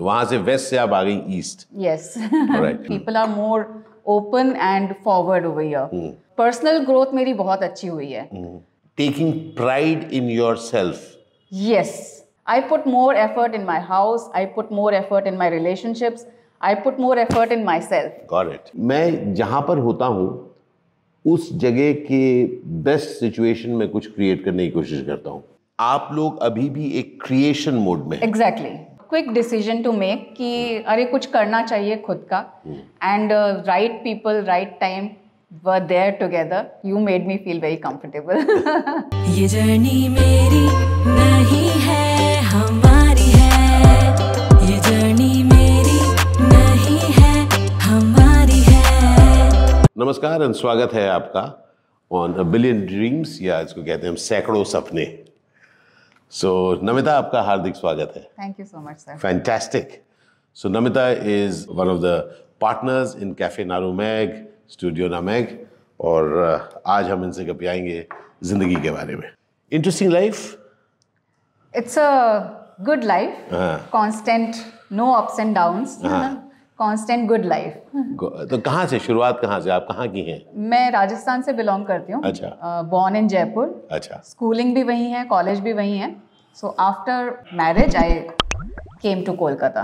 तो वहां से वेस्ट से आप आ गई east. Yes, Alright. People are more open and forward over here. Personal growth मेरी बहुत अच्छी हुई है। Taking pride in yourself. Yes, I put more effort in my house, I put more effort in my relationships, I put more effort in myself. Got it. मैं जहां पर होता हूं उस जगह के बेस्ट सिचुएशन में कुछ क्रिएट करने की कोशिश करता हूं। आप लोग अभी भी एक क्रिएशन मोड में हैं। Exactly. Quick decision to make कि अरे कुछ करना चाहिए खुद का, and right people, right time were there together. You made me feel very comfortable. ये जर्नी मेरी नहीं है हमारी है, ये जर्नी मेरी नहीं है हमारी है। नमस्कार और स्वागत है आपका ऑन अ बिलियन ड्रीम्स, या इसको कहते हैं हम सैकड़ों सपने। सो नमिता, आपका हार्दिक स्वागत है। Thank you so much, sir. Fantastic. So Namita is one of the partners in Cafe Narumeg, Studio Nameg, और आज हम इनसे कपियाएंगे जिंदगी के बारे में। Interesting life? It's a good life. Constant, no ups and downs. Constant good life. तो कहाँ से शुरुआत, कहाँ से आप कहाँ की हैं? मैं राजस्थान से बिलोंग करती हूँ। अच्छा। Born in Jaipur. अच्छा। Schooling भी वहीं है, कॉलेज भी वहीं है। So after marriage, I came to Kolkata.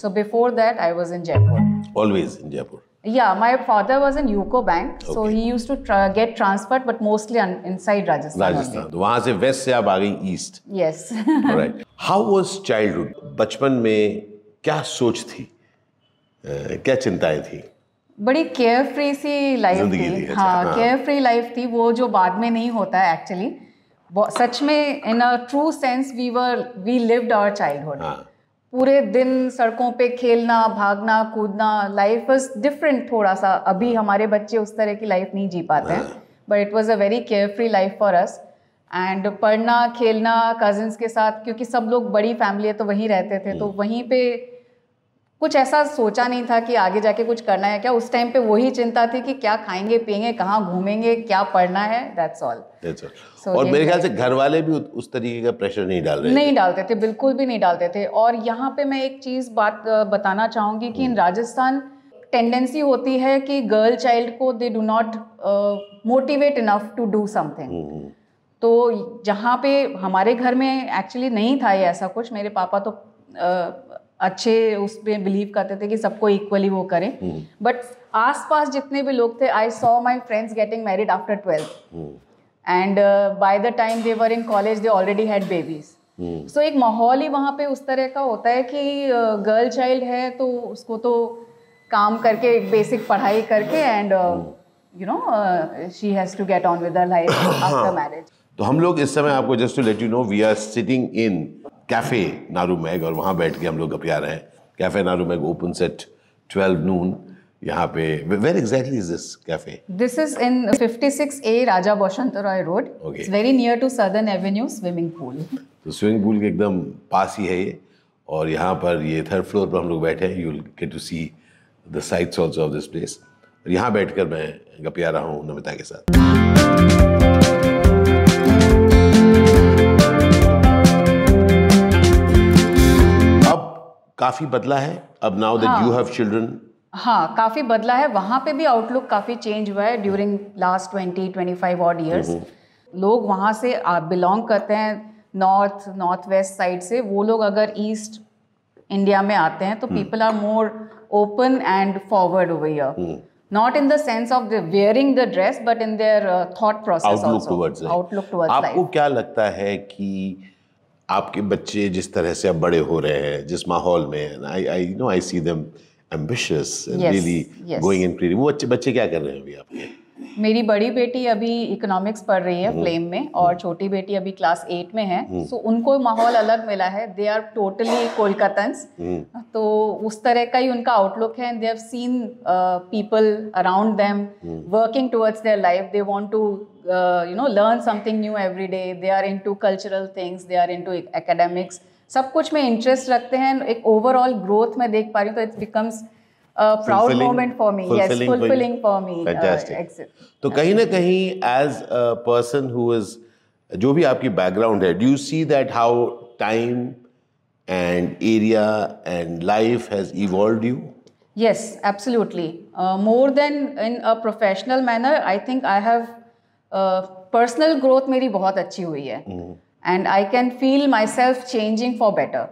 So before that, I was in Jaipur. Always in Jaipur. Yeah, my father was in UCO Bank, so Okay. he used to get transferred, but mostly inside Rajasthan. Rajasthan. तो वहाँ से waste से आप आ गई east. Yes. Alright. How was childhood? बचपन में क्या सोच थी? क्या चिंताएं थी? बड़ी केयर फ्री सी लाइफ जिंदगी थी। थी, अच्छा, हाँ, हाँ। केयर फ्री लाइफ थी, वो जो बाद में नहीं होता है एक्चुअली। सच में in a true sense we lived our childhood. पूरे दिन सड़कों पे खेलना, भागना, कूदना, लाइफ वाज डिफरेंट थोड़ा सा। अभी हमारे बच्चे उस तरह की लाइफ नहीं जी पाते हैं, but it was a very care free life for us. And पढ़ना, खेलना कजिन्स के साथ, क्योंकि सब लोग बड़ी फैमिली है तो वहीं रहते थे, तो वहीं पे कुछ ऐसा सोचा नहीं था कि आगे जाके कुछ करना है क्या। उस टाइम पे वही चिंता थी कि क्या खाएंगे पिएंगे, कहाँ घूमेंगे, क्या पढ़ना है, दैट्स ऑल। और मेरे ख्याल से घर वाले भी उस तरीके का प्रेशर नहीं डाल रहे नहीं डालते थे, बिल्कुल भी नहीं डालते थे। और यहाँ पे मैं एक चीज़ बताना चाहूँगी कि इन राजस्थान टेंडेंसी होती है कि गर्ल चाइल्ड को they do not motivate enough to do something. तो जहाँ पे हमारे घर में एक्चुअली नहीं था ये ऐसा कुछ। मेरे पापा तो अच्छे उस पर बिलीव करते थे कि सबको इक्वली वो करें, बट आसपास जितने भी लोग थे, I saw my friends getting married after 12th, and by the time they were in college they already had babies. So एक माहौल ही वहाँ पे उस तरह का होता है कि गर्ल चाइल्ड है तो उसको तो काम करके, बेसिक पढ़ाई करके, and you know she has to get on with her life after marriage. तो हम लोग इस समय, आपको just to let you know, we are sitting in cafe नारूमेग, और वहाँ बैठ के हम लोग गपिया रहे हैं। कैफे नारूमेग ओपन्स एट 12 noon। यहाँ पे where exactly is this cafe? This is in 56A Raja Basanta Roy road. It's very near to southern Avenue swimming pool. तो स्विमिंग पूल के एकदम पास ही है ये, और यहाँ पर ये 3rd फ्लोर पर हम लोग बैठे हैं। You will get to see the sights also of this place. और यहाँ बैठकर मैं गपिया रहा हूँ नमिता के साथ। काफी बदला है अब, now that you have children. हाँ, काफी बदला है। वहाँ पे भी आउटलुक काफी चेंज हुआ है ड्यूरिंग लास्ट 20-25 ऑड ईयर्स। लोग वहाँ से बिलोंग करते हैं, नॉर्थ वेस्ट साइड से। वो लोग अगर ईस्ट इंडिया में आते हैं तो people are more open and forward over here, not in the sense of wearing the dress, but in their thought process also, outlook towards life. आपको क्या लगता है कि आपके बच्चे जिस तरह से अब बड़े हो रहे हैं, जिस माहौल में, I see them ambitious and really going in creative, वो बच्चे क्या कर रहे हैं अभी आपके? मेरी बड़ी बेटी अभी इकोनॉमिक्स पढ़ रही है फ्लेम में, और छोटी बेटी अभी क्लास 8 में है। सो उनको माहौल अलग मिला है। दे आर टोटली कोलकातन्स, तो उस तरह का ही उनका आउटलुक है। They have seen people around them working towards their life. They want to learn something new every day. They are into cultural things, they are into academics. सब कुछ में interest रखते हैं। एक ओवरऑल ग्रोथ में देख पा रही हूँ, तो it becomes proud moment for me. Yes, fulfilling for me. Fantastic. तो कहीं ना कहीं as a person who is, जो भी आपकी बैकग्राउंड है, do you see that how time and area and life has evolved you? Yes, absolutely. More than in a professional manner, I think I have personal growth मेरी बहुत अच्छी हुई है, and I can feel myself changing for better.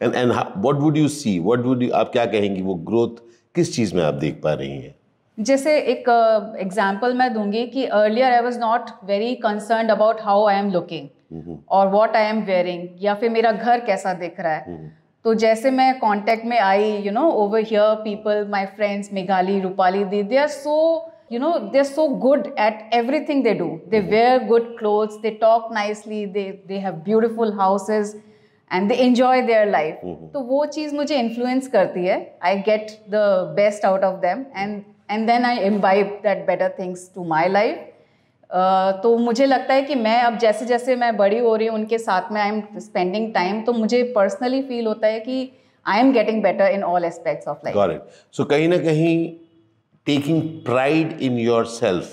And what would you see? आप क्या कहेंगी वो growth किस चीज में आप देख पा रही हैं? जैसे एक एग्जाम्पल मैं दूंगी कि earlier I was not very concerned about how I am looking और व्हाट आई एम वेयरिंग, या फिर मेरा घर कैसा दिख रहा है. तो जैसे मैं कांटेक्ट में आई, you know, over here people, my friends Meghali, Rupali di, they are so, you know, they're so good at everything they do. They wear good clothes, they talk nicely, they have beautiful houses and they enjoy their life. तो वो चीज़ मुझे influence करती है. I get the best out of them and then I imbibe that better things to my life. तो मुझे लगता है कि मैं अब जैसे जैसे मैं बड़ी हो रही हूँ उनके साथ में आई एम स्पेंडिंग टाइम, तो मुझे पर्सनली फील होता है कि I am getting better in all aspects of life. Got it. So कहीं ना कहीं taking pride in yourself.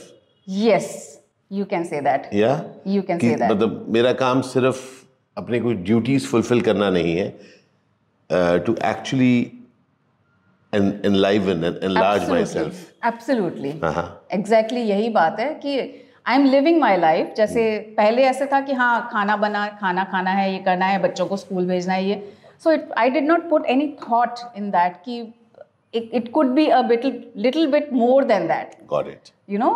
Yes, you can say that. Yeah? You can say that. मतलब मेरा काम सिर्फ अपने कोई ड्यूटीज फुलफिल करना नहीं है, to actually enliven and enlarge myself. Absolutely. Exactly यही बात है कि I am living my life. जैसे पहले ऐसे था कि हाँ खाना खाना है, ये करना है, बच्चों को स्कूल भेजना है, ये. So I did not put any thought in that कि it could be a little bit more than that. Got it. You know,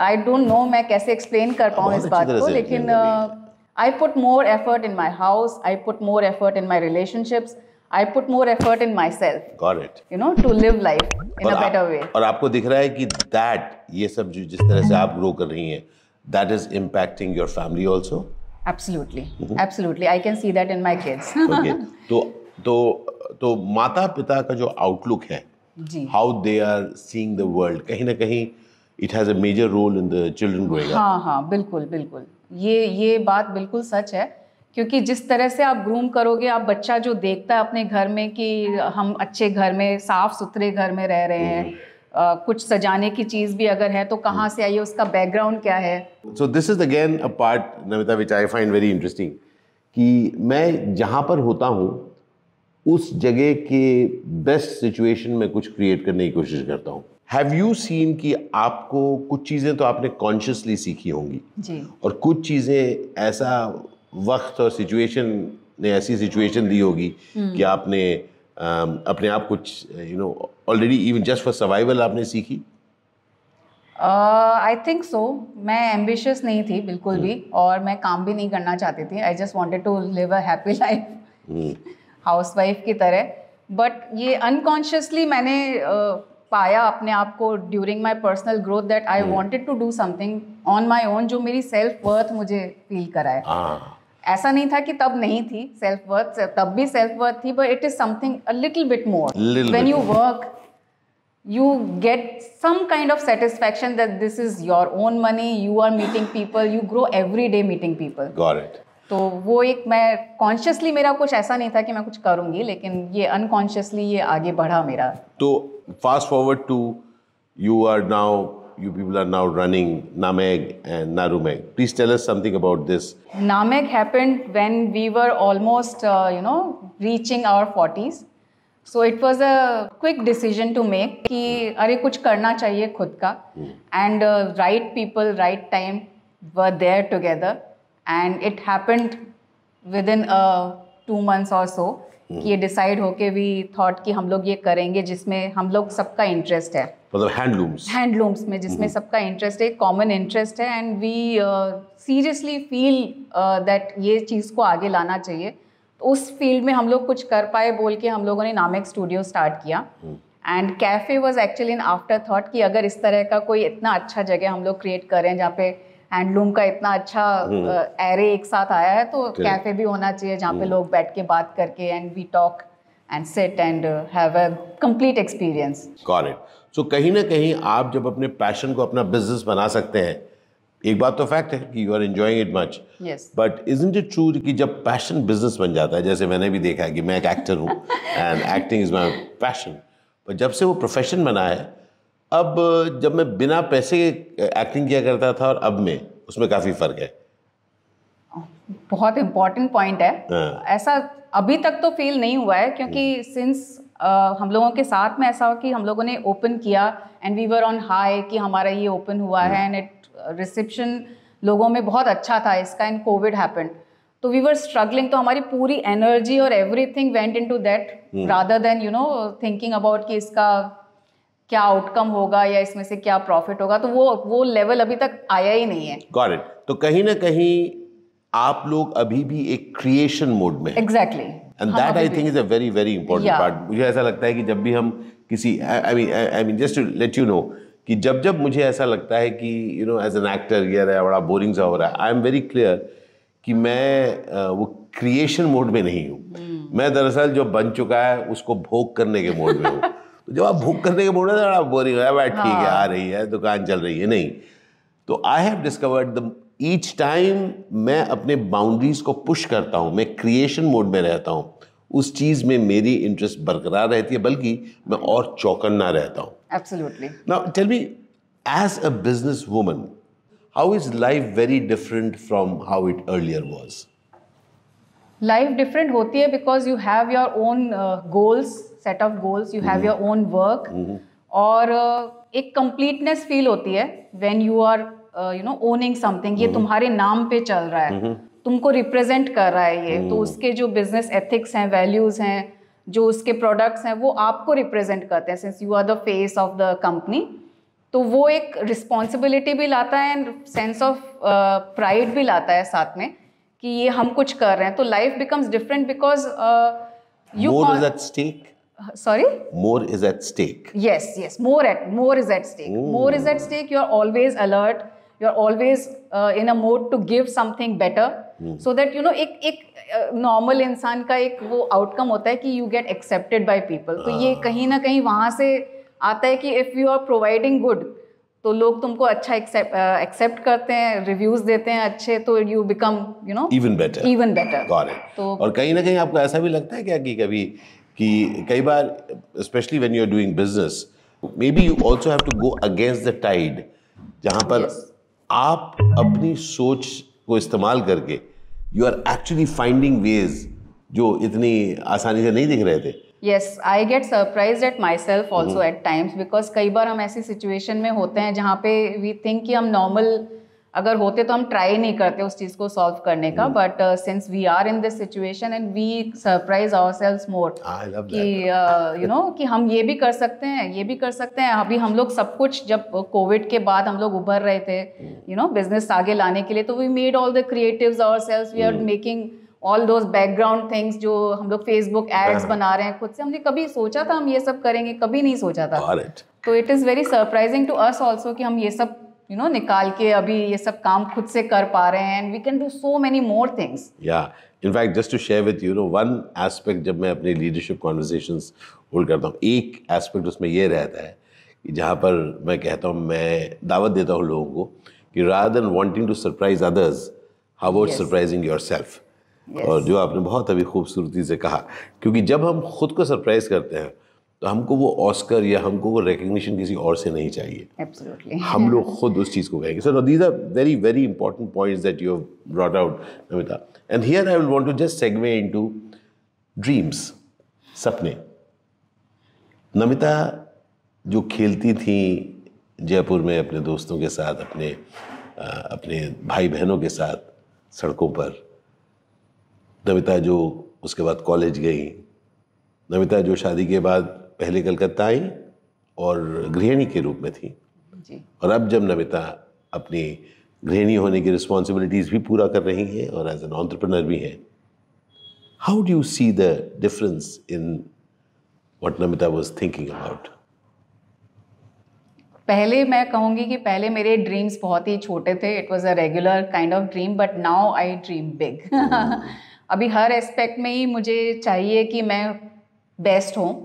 I don't know मैं कैसे explain कर पाऊँ इस बात को, लेकिन I put more effort in my house, I put more effort in my relationships, I put more effort in myself. Got it. You know, to live life in a better way. और आपको दिख रहा है कि ये सब जो जिस तरह से आप ग्रो कर रही हैं, that is impacting your family also? Absolutely. Absolutely. I can see that in my kids. Okay. तो माता पिता का जो आउटलुक है, how they are seeing the world, कहीं ना कहीं it has a major role in the children growing up. हाँ, बिल्कुल. ये बात बिल्कुल सच है, क्योंकि जिस तरह से आप ग्रूम करोगे, आप बच्चा जो देखता है अपने घर में कि हम अच्छे घर में, साफ सुथरे घर में रह रहे हैं, कुछ सजाने की चीज़ भी अगर है तो कहाँ से आई है, उसका बैकग्राउंड क्या है. So this is again a part, Namita, which I find very interesting, कि मैं जहाँ पर होता हूँ उस जगह के बेस्ट सिचुएशन में कुछ क्रिएट करने की कोशिश करता हूँ. हैव यू सीन कि आपको कुछ चीज़ें तो आपने कॉन्शियसली सीखी होंगी जी, और कुछ चीज़ें ऐसा वक्त और सिचुएशन ने ऐसी सिचुएशन दी होगी कि आपने अपने आप कुछ already even just for survival आपने सीखी. I think so. मैं एम्बिशियस नहीं थी बिल्कुल भी, और मैं काम भी नहीं करना चाहती थी. I just wanted to live a happy life housewife की तरह. बट ये अनकॉन्शियसली मैंने पाया अपने आप को during my personal growth that I wanted to do something on my own, जो मेरी सेल्फ वर्थ मुझे फील कराए. ऐसा नहीं था कि तब नहीं थी सेल्फ वर्थ, तब भी सेल्फ वर्थ थी, but it is something a little bit more. When you work you get some kind of satisfaction that this is your own money, you are meeting people, you grow every day meeting people. Got it. तो वो एक, मैं consciously मेरा कुछ ऐसा नहीं था कि मैं कुछ करूँगी, लेकिन ये अनकॉन्शियसली ये आगे बढ़ा मेरा. तो fast forward to you people are now running Nameg and Narumeg. Please tell us something about this. Nameg happened when we were almost reaching our 40s. So it was a quick decision to make कि अरे कुछ करना चाहिए खुद का, and right people, right time were there together, and it happened within 2 months or so कि ये decide होके we thought कि हम लोग ये करेंगे जिसमें हम लोग सबका इंटरेस्ट है, मतलब हैंडलूम्स में जिसमें सबका इंटरेस्ट है, कॉमन इंटरेस्ट है, and we seriously feel that ये चीज़ को आगे लाना चाहिए. उस फील्ड में हम लोग कुछ कर पाए बोल के हम लोगों ने नामेक स्टूडियो स्टार्ट किया. And cafe was actually in after thought कि अगर इस तरह का कोई इतना अच्छा जगह हम लोग क्रिएट करें जहाँ पे हैंडलूम का इतना अच्छा एरे एक साथ आया है, तो कैफ़े भी होना चाहिए जहाँ पे लोग बैठ के बात करके and we talk and sit and have a complete experience. Got it. So कहीं ना कहीं आप जब अपने पैशन को अपना बिजनेस बना सकते हैं, एक बात तो फैक्ट है कि you are enjoying it much, but isn't it true कि जब पैशन बिजनेस बन जाता है, जैसे मैंने भी देखा है कि मैं एक एक्टर हूँ and acting is my passion, पर जब से वो प्रोफेशन बना है, अब जब मैं बिना पैसे एक्टिंग किया करता था और अब में उसमें काफ़ी फ़र्क है. बहुत इम्पॉर्टेंट पॉइंट है. ऐसा अभी तक तो फील नहीं हुआ है, क्योंकि सिंस हम लोगों के साथ में ऐसा हो कि हम लोगों ने ओपन किया and we were on high कि हमारा ये ओपन हुआ है एंड इट रिसेप्शन लोगों में बहुत अच्छा था इसका, एंड कोविड हैपेंड, तो वी वर स्ट्रगलिंग, तो हमारी पूरी एनर्जी और everything went into that rather than you know thinking about कि इसका क्या आउटकम होगा या इसमें से क्या प्रॉफिट होगा, तो वो लेवल अभी तक आया ही नहीं है। Got it. तो कहीं ना कहीं आप लोग अभी भी एक क्रिएशन मोड में हैं। Exactly, and that I think is a very very important part. मुझे ऐसा लगता है कि जब भी हम किसी I mean just to let you know कि जब मुझे ऐसा लगता है कि you know as an actor ये बड़ा बोरिंग सा हो रहा है, आई एम वेरी क्लियर कि मैं वो क्रिएशन मोड में नहीं हूँ। मैं दरअसल जो बन चुका है उसको भोग करने के मोड में हूँ। तो जब आप भोग करने के मोड में बड़ा बोरिंग है, भाई ठीक है आ रही है दुकान चल रही है, नहीं। तो I have discovered the each time मैं अपने बाउंड्रीज को पुश करता हूँ, मैं क्रिएशन मोड में रहता हूँ, उस चीज में मेरी इंटरेस्ट बरकरार रहती है, बल्कि मैं और चौकन्ना रहता हूँ। Absolutely. Now tell me, as a businesswoman, how is life very different from how it earlier was? Life different होती है because you have your own goals, set of goals, you have your own work, और एक completeness feel होती है when you are you know owning something, ये तुम्हारे नाम पे चल रहा है, तुमको रिप्रेजेंट कर रहा है ये, तो उसके जो बिजनेस एथिक्स हैं, वैल्यूज हैं, जो उसके प्रोडक्ट्स हैं, वो आपको रिप्रेजेंट करते हैं, since you are the face of the company. तो वो एक रिस्पॉन्सिबिलिटी भी लाता है एंड सेंस ऑफ प्राइड भी लाता है साथ में कि ये हम कुछ कर रहे हैं। तो life becomes different because More is at stake? Sorry? More is at stake. Yes, more is at stake. More is at stake. You are always alert. You are always in a mode to give something better. So that you know एक normal इंसान का एक वो outcome होता है कि you get accepted by people. तो ये कहीं ना कहीं वहाँ से आता है कि if you are providing good, तो लोग तुमको अच्छा एक्सेप्ट करते हैं, रिव्यूज देते हैं अच्छे, तो you become you know even better. Got it. तो और कहीं ना कहीं आपको ऐसा भी लगता है क्या कि कभी कि कई बार specially when you are doing business, may be you also have to go against the tide, जहां पर आप अपनी सोच को इस्तेमाल करके you are actually finding ways जो इतनी आसानी से नहीं दिख रहे थे। Yes, I get surprised at myself also at times because कई बार हम ऐसी सिचुएशन में होते हैं जहाँ पे we think कि हम नॉर्मल अगर होते तो हम ट्राई नहीं करते उस चीज़ को सॉल्व करने का, but since we are in this situation and we surprise ourselves more कि यू नो कि हम ये भी कर सकते हैं, ये भी कर सकते हैं। अभी हम लोग सब कुछ जब कोविड के बाद हम लोग उभर रहे थे यू नो बिजनेस आगे लाने के लिए, तो we made all the creatives ourselves, we are making all those background things, जो हम लोग फेसबुक एड्स बना रहे हैं खुद से। हमने कभी सोचा था हम ये सब करेंगे? कभी नहीं सोचा था। तो it is very surprising to us also कि हम ये सब यू नो निकाल के अभी ये सब काम खुद से कर पा रहे हैं, and we can do so many more things. या in fact just to share with you know one aspect, जब मैं अपनी लीडरशिप कॉन्वर्सेशंस होल्ड करता हूँ, एक एस्पेक्ट उसमें ये रहता है कि जहाँ पर मैं कहता हूँ, मैं दावत देता हूँ लोगों को कि rather than wanting to surprise others, how about surprising yourself. और जो आपने बहुत अभी खूबसूरती से कहा, क्योंकि जब हम खुद को सरप्राइज करते हैं तो हमको वो ऑस्कर या हमको वो रिकग्निशन किसी और से नहीं चाहिए। Absolutely. हम लोग खुद उस चीज़ को कहेंगे। So these are very very important points that you have brought out, Namita. And here I will want to just segue into dreams, सपने। नमिता जो खेलती थी जयपुर में अपने दोस्तों के साथ, अपने भाई बहनों के साथ सड़कों पर, नमिता जो उसके बाद कॉलेज गई, नमिता जो शादी के बाद पहले कलकत्ता आई और गृहिणी के रूप में थी जी। और अब जब नमिता अपनी गृहिणी होने की रिस्पॉन्सिबिलिटीज़ भी पूरा कर रही हैं और एज एन एंटरप्रेन्योर भी हैं, how do you see the difference in what Namita was thinking about? पहले मैं कहूँगी कि पहले मेरे ड्रीम्स बहुत ही छोटे थे। It was a regular kind of dream, but now I dream big. अभी हर एस्पेक्ट में ही मुझे चाहिए कि मैं बेस्ट हूँ।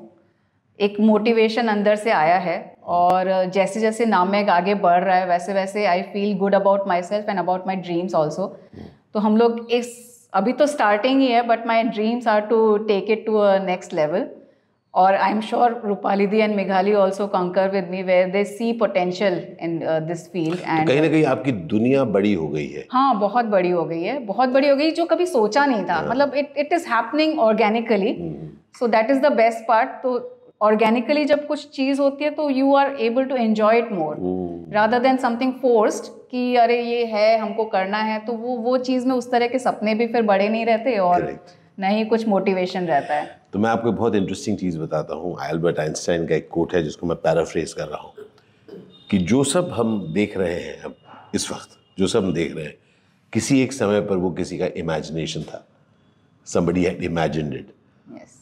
एक मोटिवेशन अंदर से आया है, और जैसे जैसे नामेग आगे बढ़ रहा है वैसे वैसे I feel good about myself and about my dreams also. तो हम लोग इस अभी तो स्टार्टिंग ही है, but my dreams are to take it to a next level. और I am sure Rupali di and Meghali also concur with me where they see potential in this field and कहीं ना कहीं आपकी दुनिया बड़ी हो गई है। हाँ, बहुत बड़ी हो गई है, बहुत बड़ी हो गई, जो कभी सोचा नहीं था। मतलब it is happening organically, so that is the best part. तो ऑर्गेनिकली जब कुछ चीज होती है तो you are able to enjoy it more rather than something forced कि अरे ये है हमको करना है। तो वो चीज में उस तरह के सपने भी फिर बड़े नहीं रहते और न ही कुछ मोटिवेशन रहता है। तो मैं आपको बहुत इंटरेस्टिंग चीज़ बताता हूँ। एल्बर्ट आइंस्टाइन का एक कोट है जिसको मैं पैराफ्रेज कर रहा हूँ कि जो सब हम देख रहे हैं अब इस वक्त, जो सब हम देख रहे हैं, किसी एक समय पर वो किसी का इमेजिनेशन था। somebody had imagined it,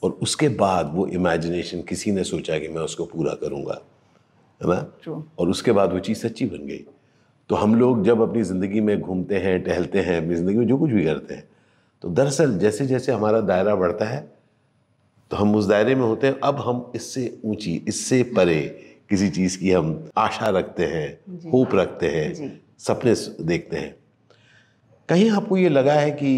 और उसके बाद वो इमेजिनेशन किसी ने सोचा कि मैं उसको पूरा करूँगा, है ना? और उसके बाद वो चीज़ सच्ची बन गई। तो हम लोग जब अपनी ज़िंदगी में घूमते हैं, टहलते हैं, अपनी ज़िंदगी में जो कुछ भी करते हैं, तो दरअसल जैसे जैसे हमारा दायरा बढ़ता है तो हम उस दायरे में होते हैं। अब हम इससे ऊंची, इससे परे किसी चीज़ की हम आशा रखते हैं, होप रखते हैं, सपने देखते हैं। कहीं आपको ये लगा है कि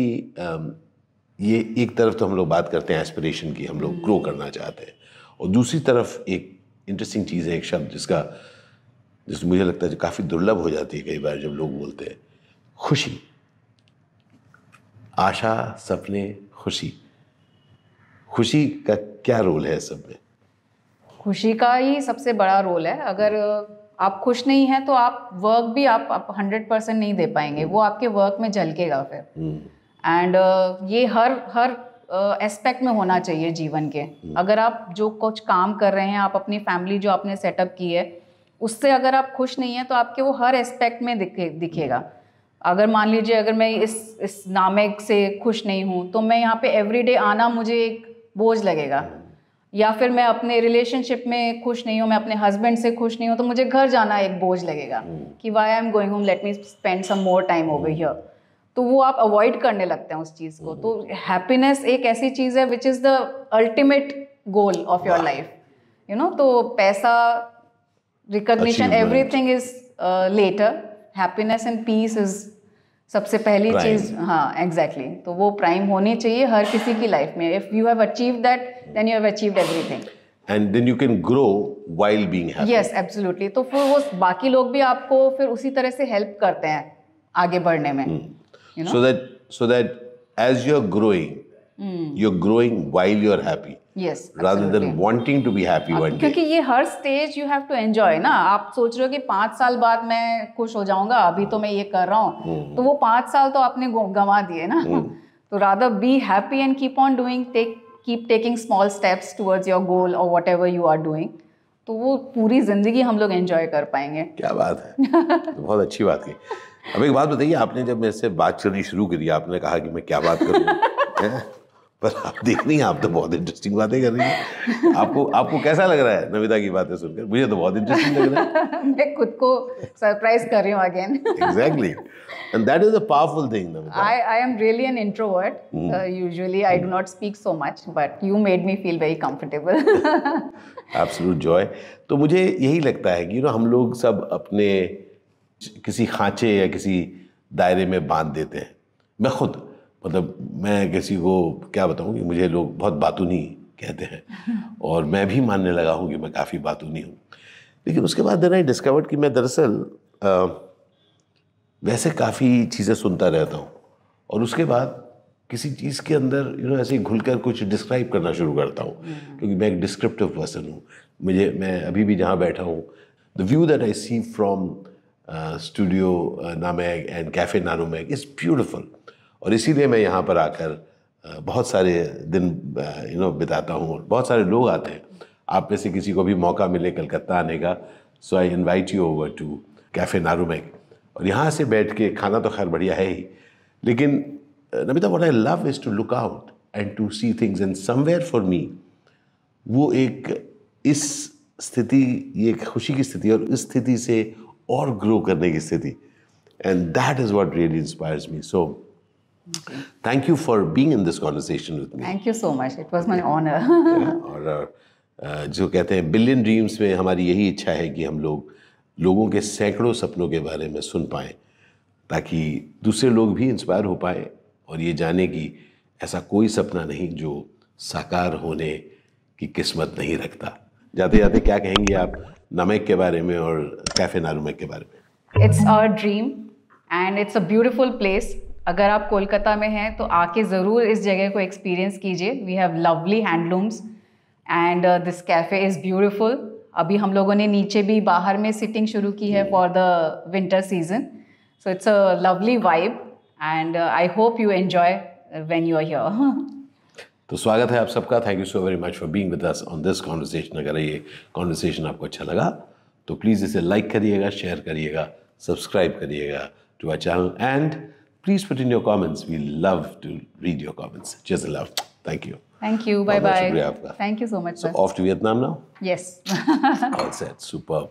ये एक तरफ तो हम लोग बात करते हैं एस्पिरेशन की, हम लोग ग्रो करना चाहते हैं, और दूसरी तरफ एक इंटरेस्टिंग चीज़ है, एक शब्द जिसमें मुझे लगता है जो काफ़ी दुर्लभ हो जाती है कई बार जब लोग बोलते हैं, खुशी। आशा, सपने, खुशी। खुशी का क्या रोल है सब में? खुशी का ही सबसे बड़ा रोल है। अगर आप खुश नहीं हैं तो आप वर्क भी आप 100% नहीं दे पाएंगे, वो आपके वर्क में झलकेगा फिर। एंड ये हर एस्पेक्ट में होना चाहिए जीवन के। अगर आप जो कुछ काम कर रहे हैं, आप अपनी फैमिली जो आपने सेटअप की है उससे अगर आप खुश नहीं हैं तो आपके वो हर एस्पेक्ट में दिखेगा। अगर मान लीजिए अगर मैं इस नामेक से खुश नहीं हूँ तो मैं यहाँ पे एवरीडे आना मुझे एक बोझ लगेगा, या फिर मैं अपने रिलेशनशिप में खुश नहीं हूँ, मैं अपने हस्बैंड से खुश नहीं हूँ तो मुझे घर जाना एक बोझ लगेगा कि why I am going home, let me spend some more time over here. तो वो आप अवॉइड करने लगते हैं उस चीज़ को। तो हैप्पीनेस एक ऐसी चीज़ है which is the ultimate goal of your life, you know. तो पैसा, recognition, everything is later, happiness and peace is सबसे पहली चीज। हाँ, एग्जैक्टली। तो वो प्राइम होनी चाहिए हर किसी की लाइफ में। If you have achieved that then you have achieved everything, and then you can grow while being happy. Yes, absolutely. तो फिर वो बाकी लोग भी आपको फिर उसी तरह से हेल्प करते हैं आगे बढ़ने में, you know. so that as you're growing while you're happy, yes, rather than wanting to be happy one day. क्योंकि ये हर stage you have to enjoy ना। आप सोच रहे हो कि 5 साल बाद मैं खुश हो जाऊंगा, अभी तो मैं ये कर रहा हूँ, तो वो 5 साल तो आपने गंवा दिए ना। तो rather be happy and keep on doing, keep taking small steps towards your goal or whatever you are doing. तो वो पूरी जिंदगी हम लोग एंजॉय कर पाएंगे। क्या बात है, तो बहुत अच्छी बात की। अब एक बात बताइए, आपने जब मेरे से बात करनी शुरू करी, आपने कहा कि मैं क्या बात करूँ, पर आप देख रही हैं, आप तो बहुत इंटरेस्टिंग बातें कर रही हैं। आपको कैसा लग रहा है नमिता की बातें सुनकर? मुझे तो बहुत इंटरेस्टिंग लग रहा है। मैं खुद को सरप्राइज कर रही हूँ again. Exactly, and that is a powerful thing, Namita. I am really an introvert. Usually I do not speak so much, but you made me feel very comfortable. Absolute joy. तो मुझे यही लगता है कि हम लोग सब अपने किसी खांचे या किसी दायरे में बांध देते हैं। मैं खुद, मतलब मैं किसी को क्या बताऊं कि मुझे लोग बहुत बातूनी कहते हैं, और मैं भी मानने लगा हूं कि मैं काफ़ी बातूनी हूं। लेकिन उसके बाद देन आई डिस्कवर्ड कि मैं दरअसल वैसे काफ़ी चीज़ें सुनता रहता हूं, और उसके बाद किसी चीज़ के अंदर ऐसे घुलकर कुछ डिस्क्राइब करना शुरू करता हूं, क्योंकि मैं एक डिस्क्रिप्टिव पर्सन हूँ। मैं अभी भी जहाँ बैठा हूँ, the view that I see from studio नामेग एंड कैफ़े नारोमेग इज़ ब्यूटिफुल, और इसीलिए मैं यहाँ पर आकर बहुत सारे दिन बिताता हूँ, और बहुत सारे लोग आते हैं। आप में से किसी को भी मौका मिले कलकत्ता आने का, so I invite you over to cafe नारोमेग, और यहाँ से बैठ के खाना तो खैर बढ़िया है ही, लेकिन Namita, what I love is to look out and to see things, and somewhere for me वो एक इस स्थिति, ये खुशी की स्थिति, और इस स्थिति से और ग्रो करने की स्थिति, and that is what really inspires me. So thank you for being in this conversation with me. Thank you so much. It was my honor. और जो कहते हैं बिलियन ड्रीम्स में हमारी यही इच्छा है कि हम लोगों के सैकड़ों सपनों के बारे में सुन पाएं, ताकि दूसरे लोग भी इंस्पायर हो पाएं, और ये जाने कि ऐसा कोई सपना नहीं जो साकार होने कि किस्मत नहीं रखता। जाते जाते क्या कहेंगे आप नारुमेग के बारे में और कैफ़े नारुमेग के बारे में? It's our dream and it's a beautiful place. अगर आप कोलकाता में हैं तो आके ज़रूर इस जगह को एक्सपीरियंस कीजिए। We have lovely handlooms and this cafe is beautiful. अभी हम लोगों ने नीचे भी बाहर में सिटिंग शुरू की है for the winter season, so it's a lovely vibe and I hope you enjoy when you are here. तो स्वागत है आप सबका। Thank you so very much for being with us on this conversation. अगर ये कॉन्वर्सेशन आपको अच्छा लगा तो प्लीज़ इसे लाइक करिएगा, शेयर करिएगा, सब्सक्राइब करिएगा to our channel and please put in your comments. We love to read your comments. Just love. Thank you. Thank you. Bye bye. शुक्रिया आपका। Thank you so much, sir. So off to Vietnam now? Yes. All set. Superb.